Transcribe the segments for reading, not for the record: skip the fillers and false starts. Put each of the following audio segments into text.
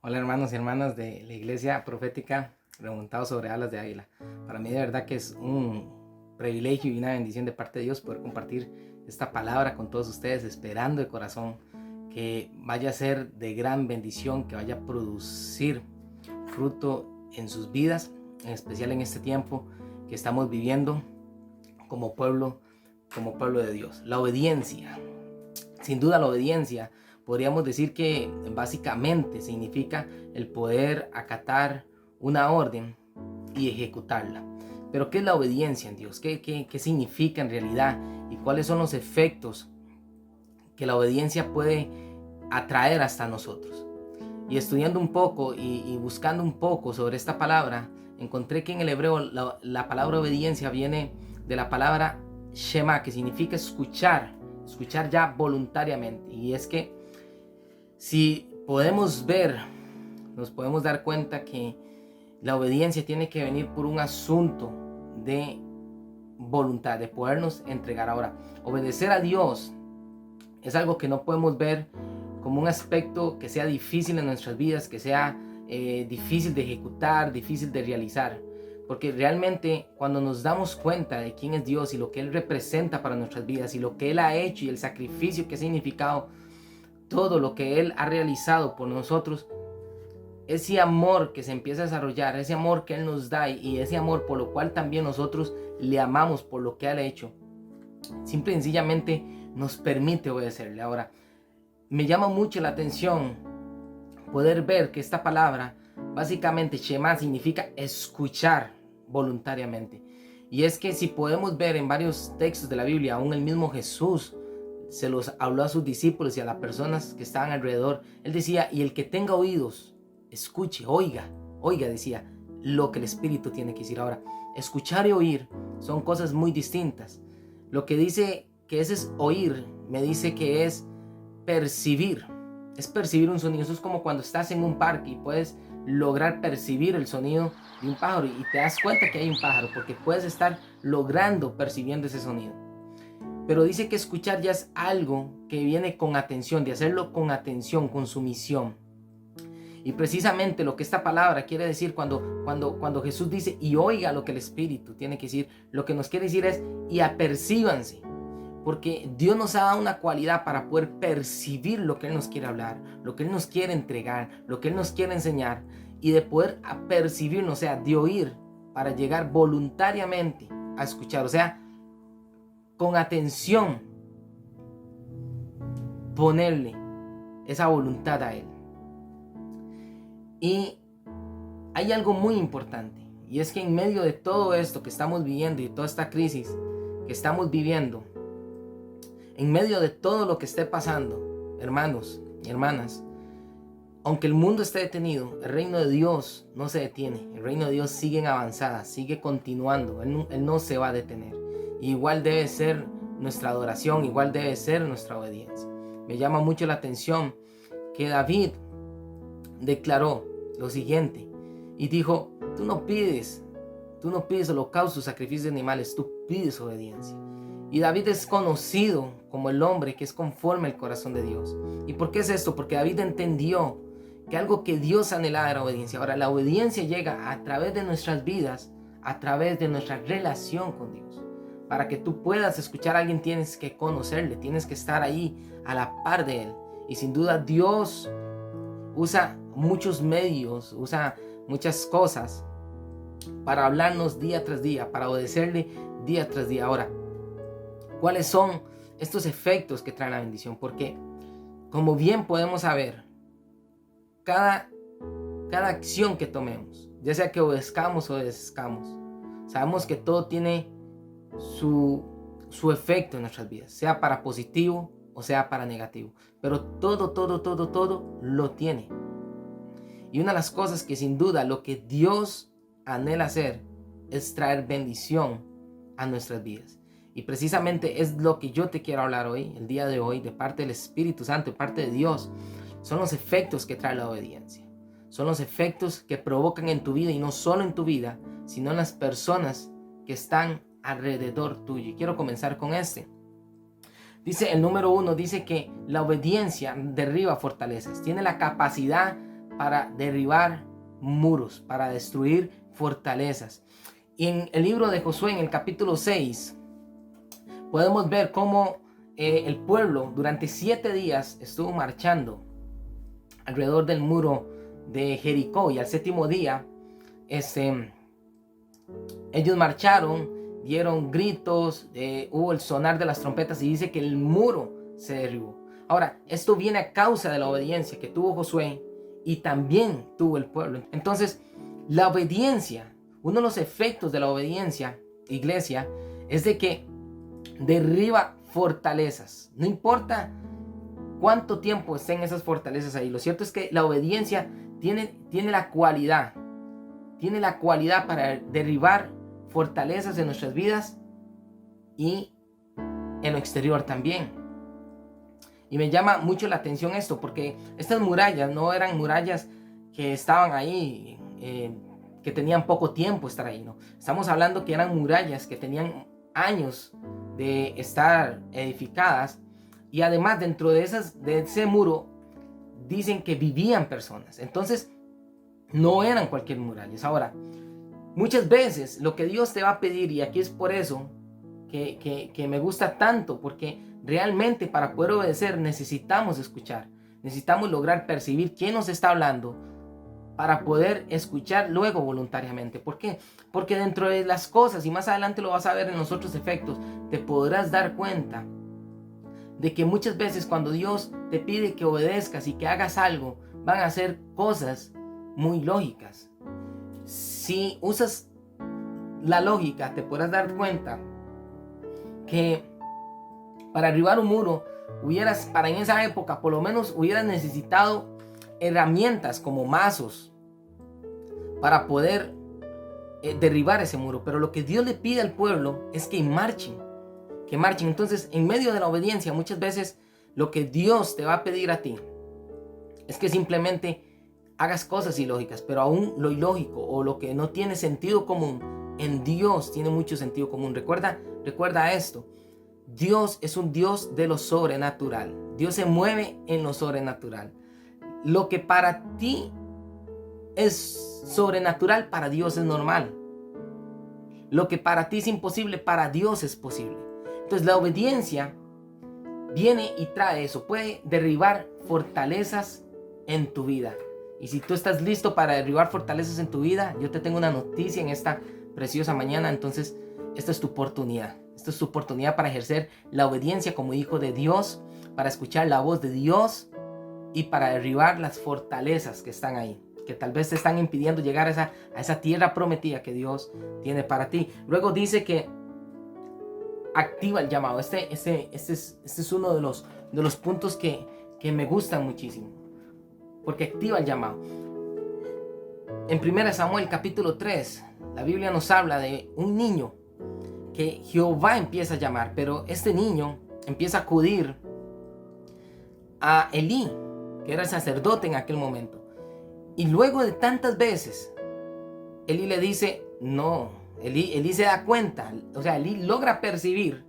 Hola hermanos y hermanas de la Iglesia Profética Remontados sobre Alas de Águila. Para mí de verdad que es un privilegio y una bendición de parte de Dios poder compartir esta palabra con todos ustedes, esperando de corazón que vaya a ser de gran bendición, que vaya a producir fruto en sus vidas, en especial en este tiempo que estamos viviendo como pueblo de Dios. La obediencia, sin duda la obediencia, podríamos decir que básicamente significa el poder acatar una orden y ejecutarla. Pero ¿qué es la obediencia en Dios? ¿Qué significa en realidad? ¿Y cuáles son los efectos que la obediencia puede atraer hasta nosotros? Y estudiando un poco y buscando un poco sobre esta palabra, encontré que en el hebreo la palabra obediencia viene de la palabra Shema, que significa escuchar ya voluntariamente. Y es que si podemos ver, nos podemos dar cuenta que la obediencia tiene que venir por un asunto de voluntad, de podernos entregar. Ahora, obedecer a Dios es algo que no podemos ver como un aspecto que sea difícil en nuestras vidas, que sea difícil de ejecutar, difícil de realizar. Porque realmente cuando nos damos cuenta de quién es Dios y lo que Él representa para nuestras vidas y lo que Él ha hecho y el sacrificio que ha significado, todo lo que Él ha realizado por nosotros, ese amor que se empieza a desarrollar, ese amor que Él nos da y ese amor por lo cual también nosotros le amamos por lo que Él ha hecho, simple y sencillamente nos permite obedecerle. Ahora, me llama mucho la atención poder ver que esta palabra, básicamente Shema, significa escuchar voluntariamente. Y es que si podemos ver en varios textos de la Biblia, aún el mismo Jesús se los habló a sus discípulos y a las personas que estaban alrededor. Él decía, y el que tenga oídos, escuche, oiga, decía, lo que el Espíritu tiene que decir. Ahora, escuchar y oír son cosas muy distintas. Lo que dice que es oír, me dice que es percibir un sonido. Eso es como cuando estás en un parque y puedes lograr percibir el sonido de un pájaro y te das cuenta que hay un pájaro porque puedes estar logrando percibiendo ese sonido. Pero dice que escuchar ya es algo que viene con atención, de hacerlo con atención, con sumisión. Y precisamente lo que esta palabra quiere decir cuando Jesús dice y oiga lo que el Espíritu tiene que decir, lo que nos quiere decir es y apercíbanse. Porque Dios nos ha dado una cualidad para poder percibir lo que Él nos quiere hablar, lo que Él nos quiere entregar, lo que Él nos quiere enseñar. Y de poder percibirnos, o sea, de oír, para llegar voluntariamente a escuchar. O sea, con atención, ponerle esa voluntad a Él. Y hay algo muy importante, y es que en medio de todo esto que estamos viviendo y toda esta crisis que estamos viviendo, en medio de todo lo que esté pasando, hermanos y hermanas, aunque el mundo esté detenido, el reino de Dios no se detiene. El reino de Dios sigue en avanzada, sigue continuando. Él no se va a detener. Y igual debe ser nuestra adoración, igual debe ser nuestra obediencia. Me llama mucho la atención que David declaró lo siguiente y dijo, tú no pides holocaustos, sacrificios de animales, tú pides obediencia. Y David es conocido como el hombre que es conforme al corazón de Dios. ¿Y por qué es esto? Porque David entendió que algo que Dios anhelaba era obediencia. Ahora, la obediencia llega a través de nuestras vidas, a través de nuestra relación con Dios. Para que tú puedas escuchar a alguien tienes que conocerle, tienes que estar ahí a la par de él. Y sin duda Dios usa muchos medios, usa muchas cosas para hablarnos día tras día, para obedecerle día tras día. Ahora, ¿cuáles son estos efectos que trae la bendición? Porque, como bien podemos saber, cada acción que tomemos, ya sea que obedezcamos o desezcamos, sabemos que todo tiene su efecto en nuestras vidas, sea para positivo o sea para negativo. Pero todo lo tiene. Y una de las cosas que sin duda lo que Dios anhela hacer es traer bendición a nuestras vidas. Y precisamente es lo que yo te quiero hablar hoy, el día de hoy, de parte del Espíritu Santo, de parte de Dios. Son los efectos que trae la obediencia. Son los efectos que provocan en tu vida, y no solo en tu vida, sino en las personas que están alrededor tuyo. Y quiero comenzar con este. Dice el número 1, dice que la obediencia derriba fortalezas. Tiene la capacidad para derribar muros, para destruir fortalezas. Y en el libro de Josué, en el capítulo 6, podemos ver cómo el pueblo durante 7 días estuvo marchando alrededor del muro de Jericó, y al 7º día ellos marcharon, dieron gritos, hubo el sonar de las trompetas y dice que el muro se derribó. Ahora, esto viene a causa de la obediencia que tuvo Josué y también tuvo el pueblo. Entonces, la obediencia, uno de los efectos de la obediencia, iglesia, es de que derriba fortalezas. No importa cuánto tiempo estén esas fortalezas ahí. Lo cierto es que la obediencia tiene la cualidad para derribar fortalezas en nuestras vidas y en lo exterior también. Y me llama mucho la atención esto, porque estas murallas no eran murallas que estaban ahí, que tenían poco tiempo estar ahí, no. Estamos hablando que eran murallas que tenían años de estar edificadas, y además dentro de ese muro dicen que vivían personas. Entonces no eran cualquier murallas. Ahora, muchas veces lo que Dios te va a pedir, y aquí es por eso que me gusta tanto, porque realmente para poder obedecer necesitamos escuchar, necesitamos lograr percibir quién nos está hablando para poder escuchar luego voluntariamente. ¿Por qué? Porque dentro de las cosas, y más adelante lo vas a ver en los otros efectos, te podrás dar cuenta de que muchas veces cuando Dios te pide que obedezcas y que hagas algo, van a ser cosas muy lógicas. Si usas la lógica, te podrás dar cuenta que para derribar un muro para en esa época por lo menos hubieras necesitado herramientas como mazos para poder derribar ese muro. Pero lo que Dios le pide al pueblo es que marchen. Entonces, en medio de la obediencia, muchas veces lo que Dios te va a pedir a ti es que simplemente hagas cosas ilógicas. Pero aún lo ilógico o lo que no tiene sentido común, en Dios tiene mucho sentido común. Recuerda esto: Dios es un Dios de lo sobrenatural. Dios se mueve en lo sobrenatural. Lo que para ti es sobrenatural, para Dios es normal. Lo que para ti es imposible, para Dios es posible. Entonces la obediencia viene y trae eso. Puede derribar fortalezas en tu vida. Y si tú estás listo para derribar fortalezas en tu vida, yo te tengo una noticia en esta preciosa mañana. Entonces, esta es tu oportunidad. Esta es tu oportunidad para ejercer la obediencia como hijo de Dios, para escuchar la voz de Dios y para derribar las fortalezas que están ahí, que tal vez te están impidiendo llegar a esa tierra prometida que Dios tiene para ti. Luego dice que activa el llamado. Este es uno de los puntos que me gustan muchísimo, porque activa el llamado. En 1 Samuel capítulo 3, la Biblia nos habla de un niño que Jehová empieza a llamar, pero este niño empieza a acudir a Elí, que era el sacerdote en aquel momento. Y luego de tantas veces, Elí le dice no. Elí se da cuenta, o sea, Elí logra percibir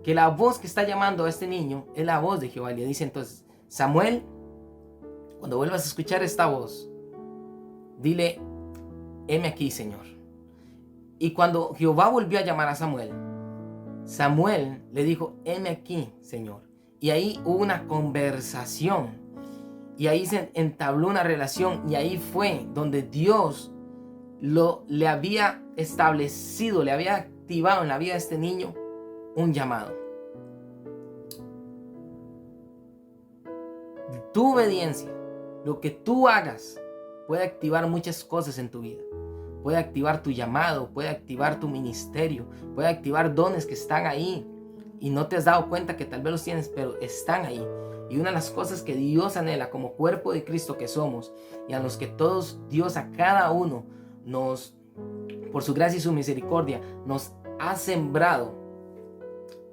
que la voz que está llamando a este niño es la voz de Jehová. Y le dice entonces: Samuel, cuando vuelvas a escuchar esta voz, dile: heme aquí, Señor. Y cuando Jehová volvió a llamar a Samuel, Samuel le dijo: heme aquí, Señor. Y ahí hubo una conversación, y ahí se entabló una relación, y ahí fue donde Dios le había establecido, le había activado en la vida de este niño un llamado. Tu obediencia, lo que tú hagas, puede activar muchas cosas en tu vida. Puede activar tu llamado, puede activar tu ministerio, puede activar dones que están ahí y no te has dado cuenta que tal vez los tienes, pero están ahí. Y una de las cosas que Dios anhela como cuerpo de Cristo que somos, y a los que todos Dios a cada uno por su gracia y su misericordia, nos ha sembrado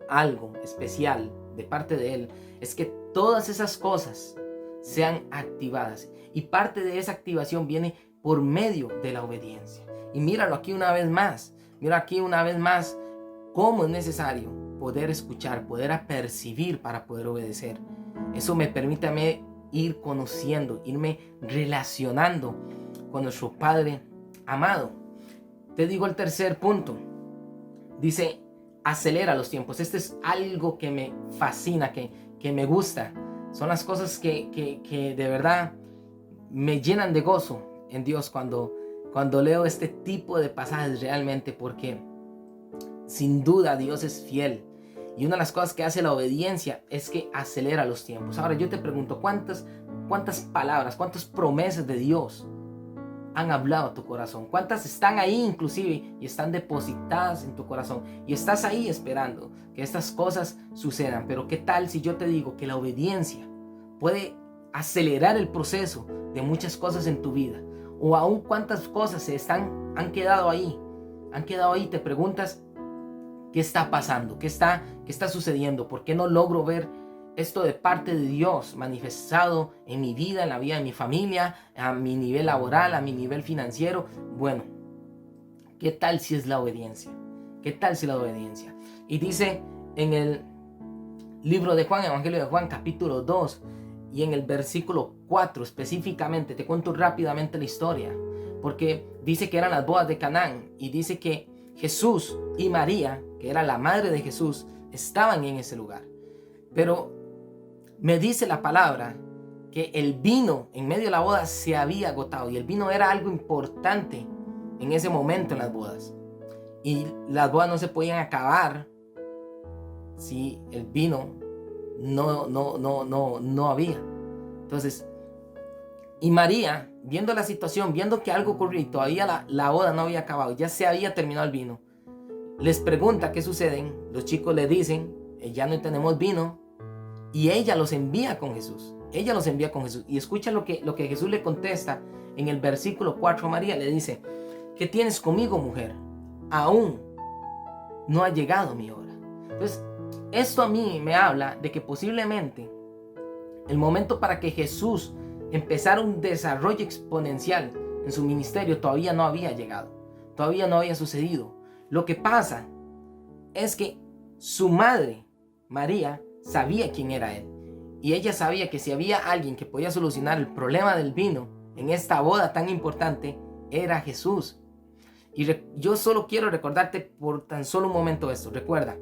algo especial de parte de Él, es que todas esas cosas sean activadas. Y parte de esa activación viene por medio de la obediencia. Y míralo aquí una vez más. Mira aquí una vez más cómo es necesario poder escuchar, poder apercibir para poder obedecer. Eso me permite a mí ir conociendo, irme relacionando con nuestro Padre amado. Te digo el tercer punto. Dice, acelera los tiempos. Este es algo que me fascina, que me gusta. Son las cosas que de verdad me llenan de gozo en Dios cuando leo este tipo de pasajes realmente, porque sin duda Dios es fiel. Y una de las cosas que hace la obediencia es que acelera los tiempos. Ahora yo te pregunto, ¿cuántas palabras, cuántas promesas de Dios han hablado a tu corazón? ¿Cuántas están ahí inclusive y están depositadas en tu corazón? Y estás ahí esperando que estas cosas sucedan. Pero ¿qué tal si yo te digo que la obediencia puede acelerar el proceso de muchas cosas en tu vida? O aún cuántas cosas han quedado ahí. Te preguntas, ¿qué está pasando? ¿Qué está sucediendo? ¿Por qué no logro ver esto de parte de Dios manifestado en mi vida, en la vida de mi familia, a mi nivel laboral, a mi nivel financiero? Bueno, ¿qué tal si es la obediencia? ¿Qué tal si la obediencia? Y dice en el libro de Juan, Evangelio de Juan, capítulo 2, y en el versículo 4 específicamente, te cuento rápidamente la historia, porque dice que eran las bodas de Canaán, y dice que Jesús y María, que era la madre de Jesús, estaban en ese lugar. Pero me dice la palabra que el vino en medio de la boda se había agotado, y el vino era algo importante en ese momento en las bodas. Y las bodas no se podían acabar si el vino no había. Entonces, y María, viendo la situación, viendo que algo ocurrió y todavía la boda no había acabado, ya se había terminado el vino, les pregunta qué sucede. Los chicos le dicen, ya no tenemos vino, y ella los envía con Jesús. Y escucha lo que Jesús le contesta en el versículo 4 a María. Le dice, ¿qué tienes conmigo, mujer? Aún no ha llegado mi hora. Entonces, esto a mí me habla de que posiblemente el momento para que Jesús empezara un desarrollo exponencial en su ministerio todavía no había llegado, todavía no había sucedido. Lo que pasa es que su madre, María, sabía quién era él, y ella sabía que si había alguien que podía solucionar el problema del vino en esta boda tan importante, era Jesús. Y yo solo quiero recordarte por tan solo un momento esto. Recuerda,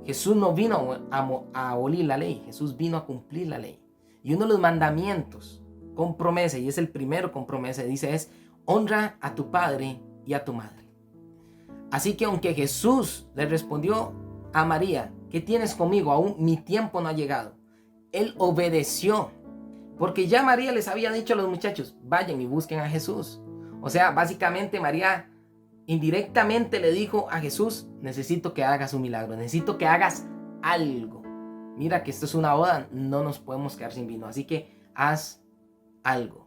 Jesús no vino a abolir la ley, Jesús vino a cumplir la ley. Y uno de los mandamientos con promesa, y es el primero con promesa, dice es, honra a tu padre y a tu madre. Así que aunque Jesús le respondió a María, ¿qué tienes conmigo? Aún mi tiempo no ha llegado. Él obedeció, porque ya María les había dicho a los muchachos, vayan y busquen a Jesús. O sea, básicamente María indirectamente le dijo a Jesús, necesito que hagas un milagro, necesito que hagas algo. Mira que esto es una boda, no nos podemos quedar sin vino, así que haz algo.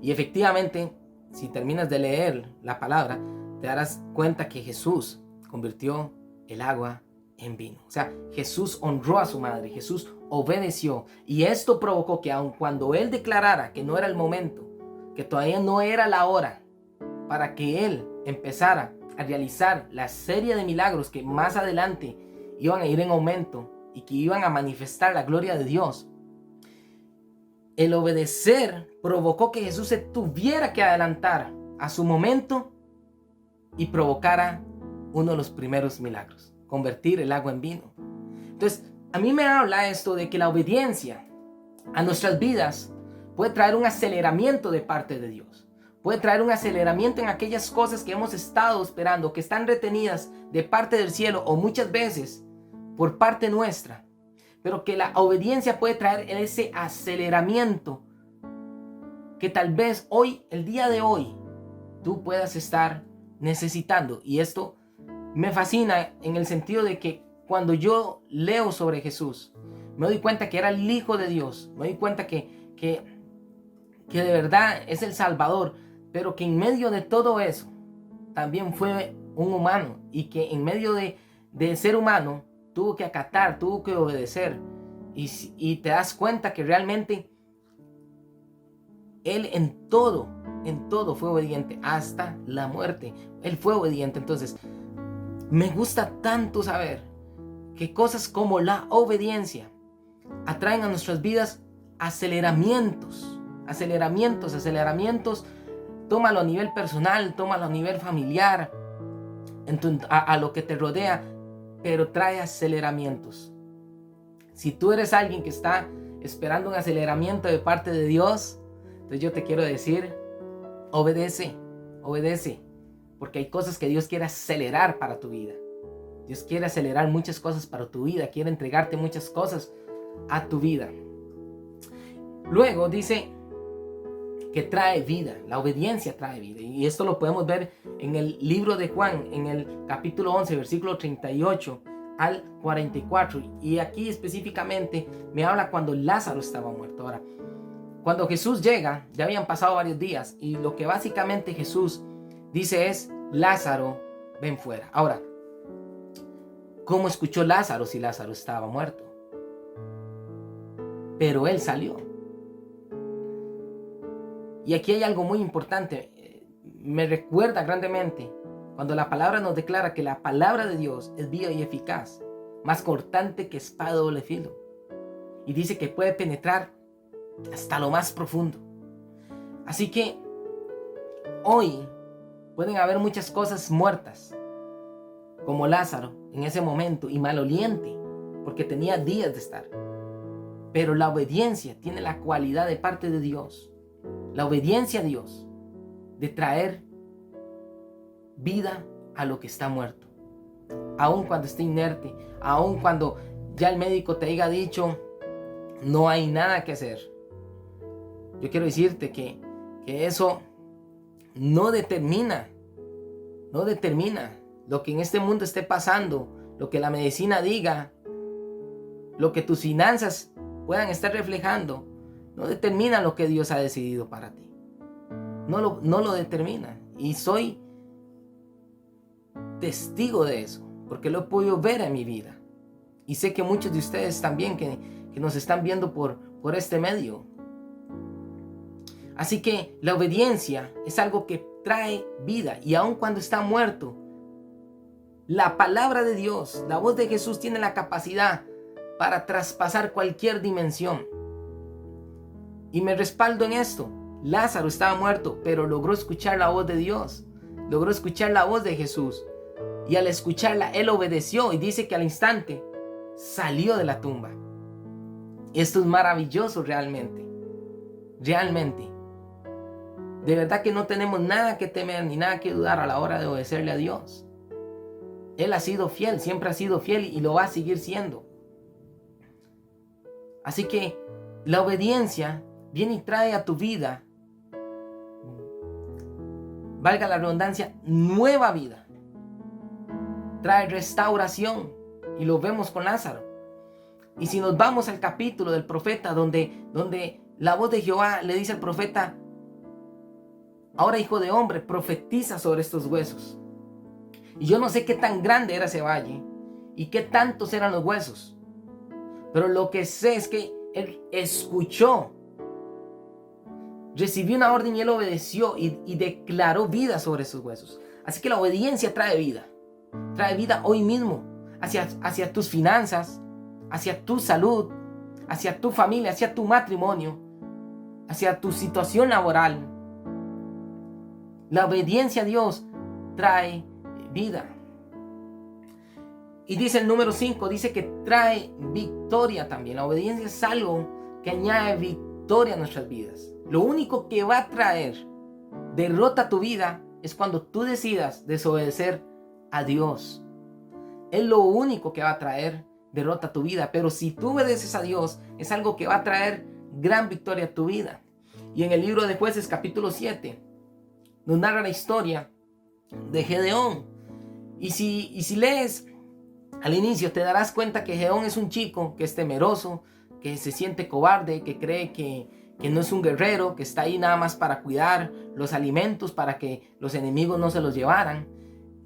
Y efectivamente, si terminas de leer la palabra, te darás cuenta que Jesús convirtió el agua en vino. O sea, Jesús honró a su madre, Jesús obedeció, y esto provocó que aun cuando él declarara que no era el momento, que todavía no era la hora para que él empezara a realizar la serie de milagros que más adelante iban a ir en aumento y que iban a manifestar la gloria de Dios, el obedecer provocó que Jesús se tuviera que adelantar a su momento y provocara uno de los primeros milagros, convertir el agua en vino. Entonces, a mí me habla esto de que la obediencia a nuestras vidas puede traer un aceleramiento de parte de Dios. Puede traer un aceleramiento en aquellas cosas que hemos estado esperando, que están retenidas de parte del cielo o muchas veces por parte nuestra. Pero que la obediencia puede traer ese aceleramiento que tal vez hoy, el día de hoy, tú puedas estar necesitando. Y esto me fascina en el sentido de que cuando yo leo sobre Jesús, me doy cuenta que era el Hijo de Dios. Me doy cuenta que de verdad es el Salvador, pero que en medio de todo eso también fue un humano, y que en medio de ser humano tuvo que acatar, tuvo que obedecer, y te das cuenta que realmente él en todo fue obediente hasta la muerte. Él fue obediente. Entonces me gusta tanto saber que cosas como la obediencia atraen a nuestras vidas aceleramientos. Tómalo a nivel personal, tómalo a nivel familiar, a lo que te rodea, pero trae aceleramientos. Si tú eres alguien que está esperando un aceleramiento de parte de Dios, entonces yo te quiero decir, obedece, porque hay cosas que Dios quiere acelerar para tu vida. Dios quiere acelerar muchas cosas para tu vida, quiere entregarte muchas cosas a tu vida. Luego dice que trae vida, la obediencia trae vida. Y esto lo podemos ver en el libro de Juan, en el capítulo 11, versículo 38 al 44. Y aquí específicamente me habla cuando Lázaro estaba muerto. Ahora, cuando Jesús llega, ya habían pasado varios días, y lo que básicamente Jesús dice es: Lázaro, ven fuera. Ahora, ¿cómo escuchó Lázaro si Lázaro estaba muerto? Pero él salió. Y aquí hay algo muy importante. Me recuerda grandemente cuando la palabra nos declara que la palabra de Dios es viva y eficaz, más cortante que espada de doble filo. Y dice que puede penetrar hasta lo más profundo. Así que hoy pueden haber muchas cosas muertas, como Lázaro en ese momento, y maloliente, porque tenía días de estar. Pero la obediencia tiene la cualidad de parte de Dios, la obediencia a Dios, de traer vida a lo que está muerto. Aun cuando esté inerte, aun cuando ya el médico te haya dicho no hay nada que hacer. Yo quiero decirte que eso no determina lo que en este mundo esté pasando, lo que la medicina diga, lo que tus finanzas puedan estar reflejando. No determina lo que Dios ha decidido para ti. No lo determina. Y soy testigo de eso, porque lo he podido ver en mi vida. Y sé que muchos de ustedes también que nos están viendo por este medio. Así que la obediencia es algo que trae vida. Y aun cuando está muerto, la palabra de Dios, la voz de Jesús, tiene la capacidad para traspasar cualquier dimensión. Y me respaldo en esto. Lázaro estaba muerto, pero logró escuchar la voz de Dios. Logró escuchar la voz de Jesús. Y al escucharla, él obedeció. Y dice que al instante salió de la tumba. Esto es maravilloso realmente. Realmente. De verdad que no tenemos nada que temer ni nada que dudar a la hora de obedecerle a Dios. Él ha sido fiel, siempre ha sido fiel y lo va a seguir siendo. Así que la obediencia viene y trae a tu vida, valga la redundancia, nueva vida. Trae restauración, y lo vemos con Lázaro. Y si nos vamos al capítulo del profeta donde la voz de Jehová le dice al profeta: ahora, hijo de hombre, profetiza sobre estos huesos. Y yo no sé qué tan grande era ese valle y qué tantos eran los huesos, pero lo que sé es que él escuchó, recibió una orden y él obedeció y declaró vida sobre esos huesos. Así que la obediencia trae vida hoy mismo hacia tus finanzas, hacia tu salud, hacia tu familia, hacia tu matrimonio, hacia tu situación laboral. La obediencia a Dios trae vida. Y dice el número 5, dice que trae victoria también. La obediencia es algo que añade victoria a nuestras vidas. Lo único que va a traer derrota a tu vida es cuando tú decidas desobedecer a Dios. Es lo único que va a traer derrota a tu vida. Pero si tú obedeces a Dios, es algo que va a traer gran victoria a tu vida. Y en el libro de Jueces capítulo 7 nos narra la historia de Gedeón. Y si lees al inicio, te darás cuenta que Gedeón es un chico que es temeroso, que se siente cobarde, que cree que no es un guerrero, que está ahí nada más para cuidar los alimentos, para que los enemigos no se los llevaran.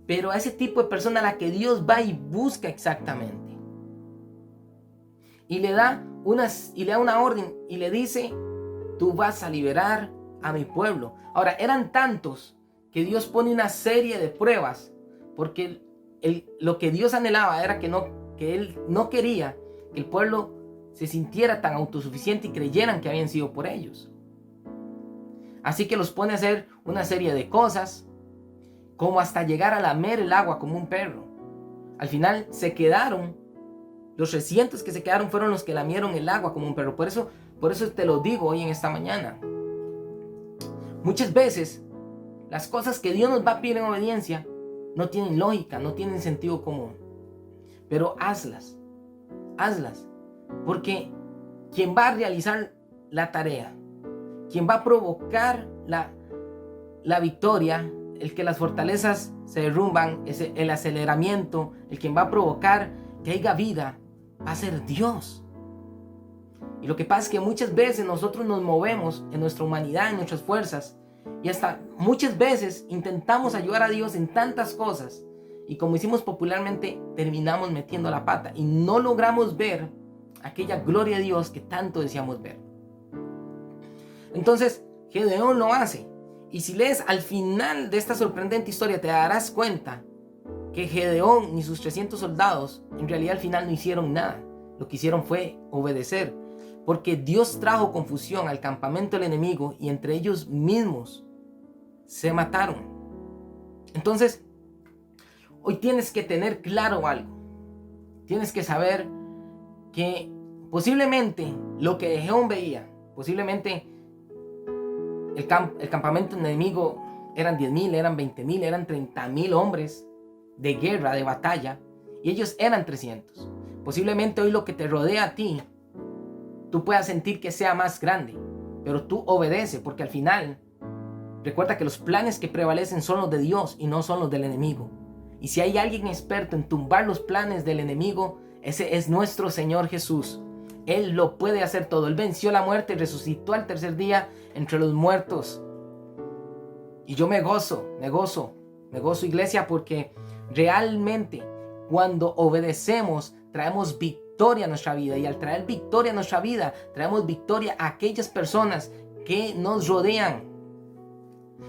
Pero a ese tipo de persona a la que Dios va y busca exactamente. Y le da una orden y le dice: tú vas a liberar a mi pueblo. Ahora, eran tantos que Dios pone una serie de pruebas, porque lo que Dios anhelaba era que él no quería que el pueblo se sintiera tan autosuficiente y creyeran que habían sido por ellos. Así que los pone a hacer una serie de cosas, como hasta llegar a lamer el agua como un perro. Al final se quedaron, los recientes que se quedaron fueron los que lamieron el agua como un perro. Por eso te lo digo hoy en esta mañana. Muchas veces las cosas que Dios nos va a pedir en obediencia no tienen lógica, no tienen sentido común. Pero hazlas. Porque quien va a realizar la tarea, quien va a provocar la victoria, el que las fortalezas se derrumban, el aceleramiento, el quien va a provocar que haya vida, va a ser Dios. Y lo que pasa es que muchas veces nosotros nos movemos en nuestra humanidad, en nuestras fuerzas, y hasta muchas veces intentamos ayudar a Dios en tantas cosas, y como hicimos popularmente, terminamos metiendo la pata y no logramos ver aquella gloria de Dios que tanto deseamos ver. Entonces, Gedeón lo hace. Y si lees al final de esta sorprendente historia, te darás cuenta que Gedeón ni sus 300 soldados en realidad al final no hicieron nada. Lo que hicieron fue obedecer. Porque Dios trajo confusión al campamento del enemigo y entre ellos mismos se mataron. Entonces, hoy tienes que tener claro algo. Tienes que saber que posiblemente lo que Gedeón veía, posiblemente el campamento enemigo eran 10,000, eran 20,000, eran 30,000 hombres de guerra, de batalla, y ellos eran 300. Posiblemente hoy lo que te rodea a ti, tú puedas sentir que sea más grande, pero tú obedece, porque al final, recuerda que los planes que prevalecen son los de Dios y no son los del enemigo. Y si hay alguien experto en tumbar los planes del enemigo, ese es nuestro Señor Jesús. Él lo puede hacer todo. Él venció la muerte y resucitó al tercer día entre los muertos. Y yo me gozo, iglesia, porque realmente cuando obedecemos traemos victoria a nuestra vida. Y al traer victoria a nuestra vida, traemos victoria a aquellas personas que nos rodean.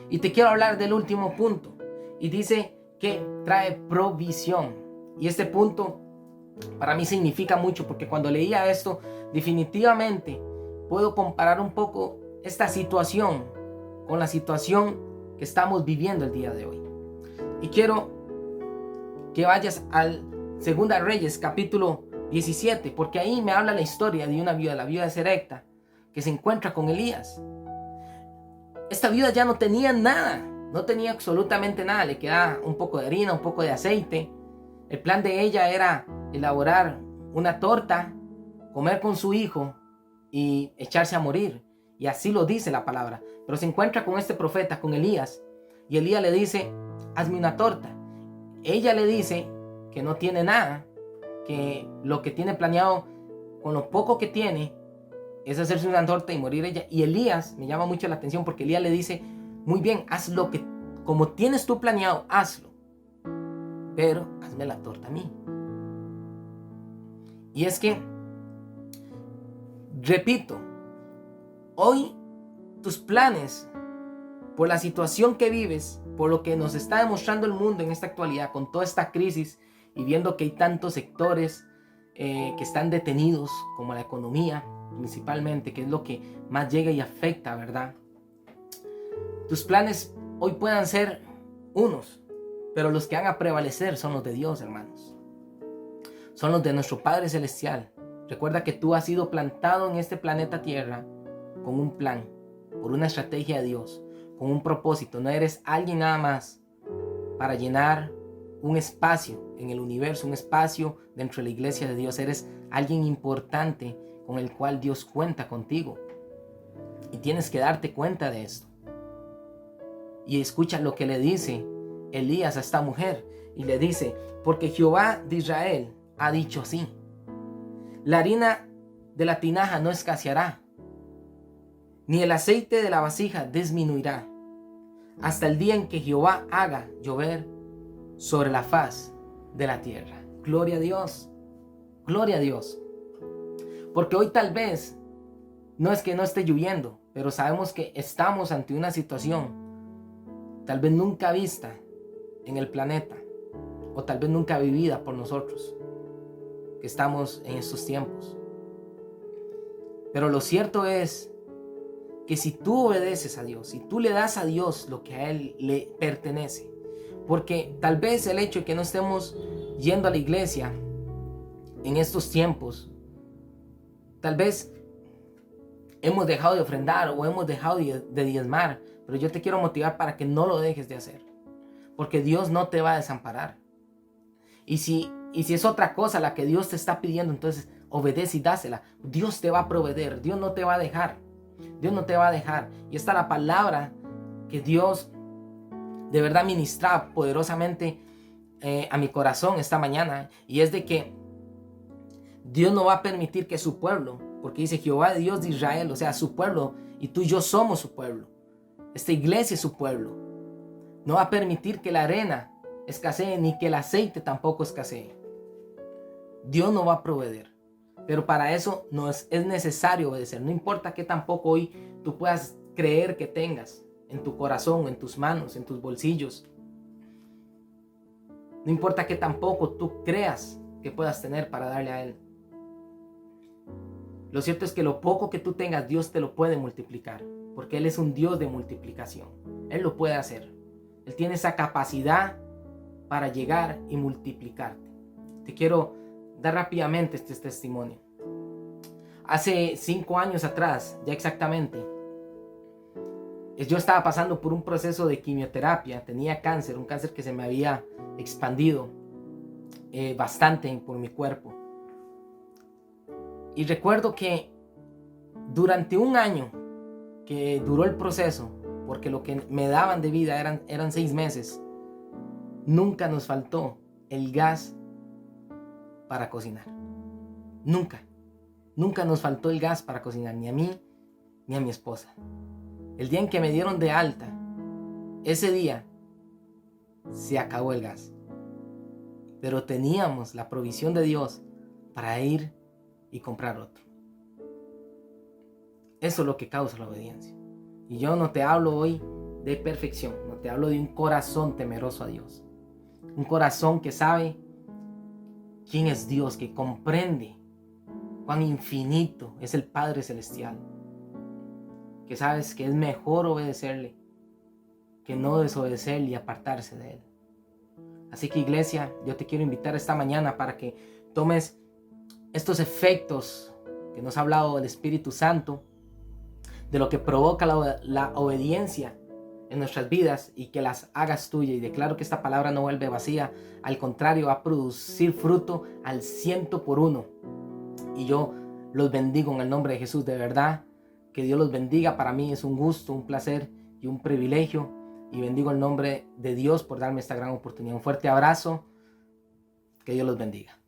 Y te quiero hablar del último punto. Y dice que trae provisión. Y este punto para mí significa mucho, porque cuando leía esto, definitivamente puedo comparar un poco esta situación con la situación que estamos viviendo el día de hoy. Y quiero que vayas al 2 Reyes capítulo 17, porque ahí me habla la historia de una viuda, la viuda de Serepta, que se encuentra con Elías. Esta viuda ya no tenía nada, no tenía absolutamente nada, le quedaba un poco de harina, un poco de aceite. El plan de ella era elaborar una torta, comer con su hijo y echarse a morir. Y así lo dice la palabra. Pero se encuentra con este profeta, con Elías. Y Elías le dice, hazme una torta. Ella le dice que no tiene nada, que lo que tiene planeado con lo poco que tiene es hacerse una torta y morir ella. Y Elías, me llama mucho la atención porque Elías le dice, muy bien, haz lo que, como tienes tú planeado, hazlo. Pero hazme la torta a mí. Y es que, repito, hoy tus planes, por la situación que vives, por lo que nos está demostrando el mundo en esta actualidad, con toda esta crisis y viendo que hay tantos sectores que están detenidos, como la economía principalmente, que es lo que más llega y afecta, ¿verdad? Tus planes hoy puedan ser unos, pero los que van a prevalecer son los de Dios, hermanos. Son los de nuestro Padre Celestial. Recuerda que tú has sido plantado en este planeta Tierra con un plan, por una estrategia de Dios, con un propósito. No eres alguien nada más para llenar un espacio en el universo, un espacio dentro de la iglesia de Dios. Eres alguien importante con el cual Dios cuenta contigo. Y tienes que darte cuenta de esto. Y escucha lo que le dice Elías a esta mujer. Y le dice, porque Jehová de Israel ha dicho así: la harina de la tinaja no escaseará, ni el aceite de la vasija disminuirá, hasta el día en que Jehová haga llover sobre la faz de la tierra. Gloria a Dios, gloria a Dios. Porque hoy tal vez no es que no esté lloviendo, pero sabemos que estamos ante una situación tal vez nunca vista en el planeta, o tal vez nunca vivida por nosotros que estamos en estos tiempos. Pero lo cierto es que si tú obedeces a Dios, si tú le das a Dios lo que a Él le pertenece, porque tal vez el hecho de que no estemos yendo a la iglesia en estos tiempos, tal vez hemos dejado de ofrendar o hemos dejado de diezmar, pero yo te quiero motivar para que no lo dejes de hacer, porque Dios no te va a desamparar. Y si es otra cosa la que Dios te está pidiendo, entonces obedece y dásela. Dios te va a proveer, Dios no te va a dejar. Dios no te va a dejar. Y esta es la palabra que Dios de verdad ministra poderosamente a mi corazón esta mañana. Y es de que Dios no va a permitir que su pueblo, porque dice Jehová Dios de Israel, o sea, su pueblo, y tú y yo somos su pueblo. Esta iglesia es su pueblo. No va a permitir que la arena escasee, ni que el aceite tampoco escasee. Dios no va a proveer. Pero para eso es necesario obedecer. No importa qué tampoco hoy tú puedas creer que tengas en tu corazón, en tus manos, en tus bolsillos. No importa qué tampoco tú creas que puedas tener para darle a Él. Lo cierto es que lo poco que tú tengas, Dios te lo puede multiplicar. Porque Él es un Dios de multiplicación. Él lo puede hacer. Él tiene esa capacidad para llegar y multiplicarte. Te quiero dar rápidamente este testimonio. Hace 5 años atrás, ya exactamente, yo estaba pasando por un proceso de quimioterapia. Tenía cáncer, un cáncer que se me había expandido bastante por mi cuerpo. Y recuerdo que durante un año que duró el proceso, porque lo que me daban de vida eran 6 meses, nunca nos faltó el gas para cocinar. Nunca nos faltó el gas para cocinar, ni a mí ni a mi esposa. El día en que me dieron de alta, ese día se acabó el gas. Pero teníamos la provisión de Dios para ir y comprar otro. Eso es lo que causa la obediencia. Y yo no te hablo hoy de perfección, no te hablo de un corazón temeroso a Dios. Un corazón que sabe quién es Dios, que comprende cuán infinito es el Padre Celestial. Que sabes que es mejor obedecerle que no desobedecerle y apartarse de Él. Así que, iglesia, yo te quiero invitar esta mañana para que tomes estos efectos que nos ha hablado el Espíritu Santo, de lo que provoca la obediencia en nuestras vidas, y que las hagas tuya. Y declaro que esta palabra no vuelve vacía, al contrario, va a producir fruto al 100%. Y yo los bendigo en el nombre de Jesús. De verdad, que Dios los bendiga. Para mí es un gusto, un placer y un privilegio. Y bendigo el nombre de Dios por darme esta gran oportunidad. Un fuerte abrazo. Que Dios los bendiga.